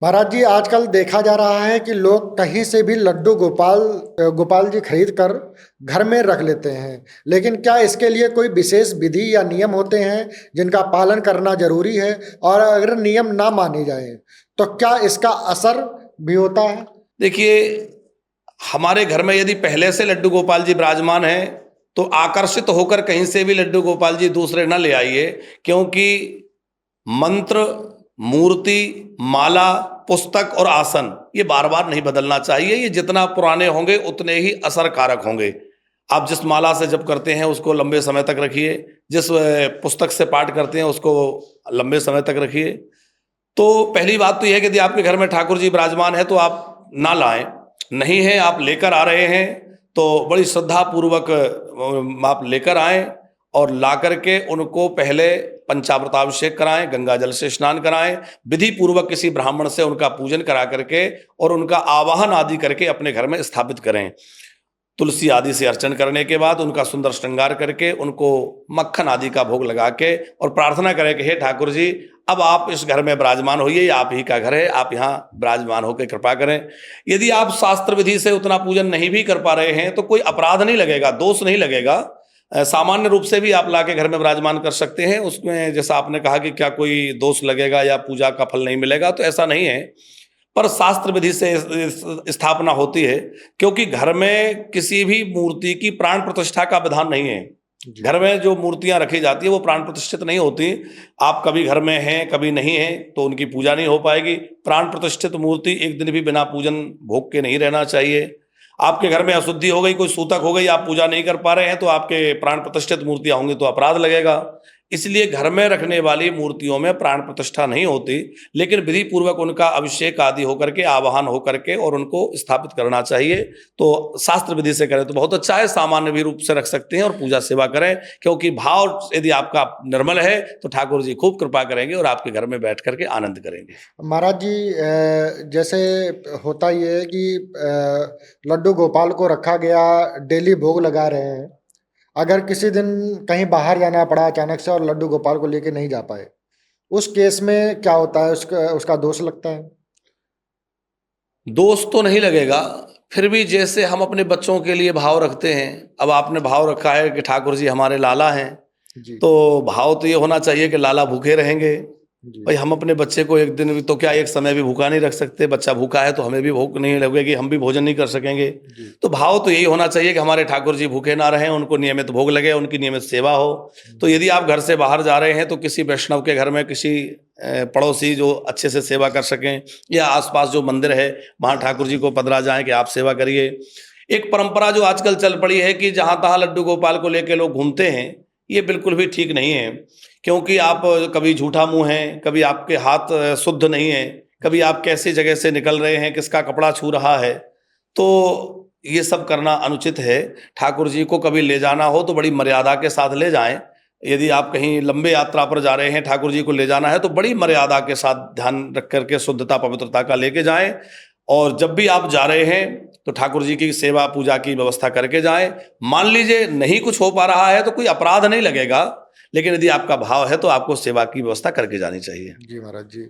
महाराज जी, आजकल देखा जा रहा है कि लोग कहीं से भी लड्डू गोपाल गोपाल जी खरीद कर घर में रख लेते हैं। लेकिन क्या इसके लिए कोई विशेष विधि या नियम होते हैं जिनका पालन करना जरूरी है? और अगर नियम ना माने जाए तो क्या इसका असर भी होता है? देखिए, हमारे घर में यदि पहले से लड्डू गोपाल जी विराजमान हैं तो आकर्षित होकर कहीं से भी लड्डू गोपाल जी दूसरे न ले आइए। क्योंकि मंत्र, मूर्ति, माला, पुस्तक और आसन ये बार बार नहीं बदलना चाहिए। ये जितना पुराने होंगे उतने ही असरकारक होंगे। आप जिस माला से जप करते हैं उसको लंबे समय तक रखिए, जिस पुस्तक से पाठ करते हैं उसको लंबे समय तक रखिए। तो पहली बात तो यह है कि यदि आपके घर में ठाकुर जी विराजमान है तो आप ना लाएं। नहीं है, आप लेकर आ रहे हैं तो बड़ी श्रद्धा पूर्वक आप लेकर आएं और ला करके उनको पहले पंचामृताभिषेक कराएं, गंगा जल से स्नान कराएं, विधि पूर्वक किसी ब्राह्मण से उनका पूजन करा करके और उनका आवाहन आदि करके अपने घर में स्थापित करें। तुलसी आदि से अर्चन करने के बाद उनका सुंदर श्रृंगार करके उनको मक्खन आदि का भोग लगा के और प्रार्थना करें कि हे ठाकुर जी, अब आप इस घर में विराजमान होइए, आप ही का घर है, आप यहाँ विराजमान होकर कृपा करें। यदि आप शास्त्र विधि से उतना पूजन नहीं भी कर पा रहे हैं तो कोई अपराध नहीं लगेगा, दोष नहीं लगेगा। सामान्य रूप से भी आप लाके घर में विराजमान कर सकते हैं। उसमें जैसा आपने कहा कि क्या कोई दोष लगेगा या पूजा का फल नहीं मिलेगा, तो ऐसा नहीं है। पर शास्त्र विधि से स्थापना होती है, क्योंकि घर में किसी भी मूर्ति की प्राण प्रतिष्ठा का विधान नहीं है। घर में जो मूर्तियां रखी जाती है वो प्राण प्रतिष्ठित नहीं होती। आप कभी घर में हैं कभी नहीं हैं तो उनकी पूजा नहीं हो पाएगी। प्राण प्रतिष्ठित मूर्ति एक दिन भी बिना पूजन भोग के नहीं रहना चाहिए। आपके घर में अशुद्धि हो गई, कोई सूतक हो गई, आप पूजा नहीं कर पा रहे हैं तो आपके प्राण प्रतिष्ठित मूर्तियां होंगी तो अपराध लगेगा। इसलिए घर में रखने वाली मूर्तियों में प्राण प्रतिष्ठा नहीं होती, लेकिन विधि पूर्वक उनका अभिषेक आदि होकर के, आवाहन होकर के और उनको स्थापित करना चाहिए। तो शास्त्र विधि से करें तो बहुत अच्छा है। सामान्य भी रूप से रख सकते हैं और पूजा सेवा करें, क्योंकि भाव यदि आपका निर्मल है तो ठाकुर जी खूब कृपा करेंगे और आपके घर में बैठ करके आनंद करेंगे। महाराज जी, जैसे होता ये है कि लड्डू गोपाल को रखा गया, डेली भोग लगा रहे हैं। अगर किसी दिन कहीं बाहर जाना पड़ा अचानक से और लड्डू गोपाल को लेके नहीं जा पाए, उस केस में क्या होता है? उसका उसका दोष लगता है? दोष तो नहीं लगेगा, फिर भी जैसे हम अपने बच्चों के लिए भाव रखते हैं। अब आपने भाव रखा है कि ठाकुर जी हमारे लाला हैं, जी तो भाव तो ये होना चाहिए कि लाला भूखे रहेंगे। जी भाई, हम अपने बच्चे को एक दिन भी तो क्या एक समय भी भूखा नहीं रख सकते। बच्चा भूखा है तो हमें भी भूख नहीं लगेगी, हम भी भोजन नहीं कर सकेंगे। जी तो भाव तो यही होना चाहिए कि हमारे ठाकुर जी भूखे ना रहें, उनको नियमित भोग लगे, उनकी नियमित सेवा हो। तो यदि आप घर से बाहर जा रहे हैं तो किसी वैष्णव के घर में किसी पड़ोसी जो अच्छे से सेवा कर सकें, या आसपास जो मंदिर है वहाँ ठाकुर जी को पधरा जाएं कि आप सेवा करिए। एक परंपरा जो आजकल चल पड़ी है कि जहाँ तहाँ लड्डू गोपाल को लेके लोग घूमते हैं, ये बिल्कुल भी ठीक नहीं है। क्योंकि आप कभी झूठा मुंह हैं, कभी आपके हाथ शुद्ध नहीं है, कभी आप कैसी जगह से निकल रहे हैं, किसका कपड़ा छू रहा है, तो ये सब करना अनुचित है। ठाकुर जी को कभी ले जाना हो तो बड़ी मर्यादा के साथ ले जाएं। यदि आप कहीं लंबे यात्रा पर जा रहे हैं, ठाकुर जी को ले जाना है तो बड़ी मर्यादा के साथ ध्यान रख करके शुद्धता पवित्रता का लेके जाएं। और जब भी आप जा रहे हैं तो ठाकुर जी की सेवा पूजा की व्यवस्था करके जाएं। मान लीजिए नहीं कुछ हो पा रहा है तो कोई अपराध नहीं लगेगा, लेकिन यदि आपका भाव है तो आपको सेवा की व्यवस्था करके जानी चाहिए। जी महाराज जी।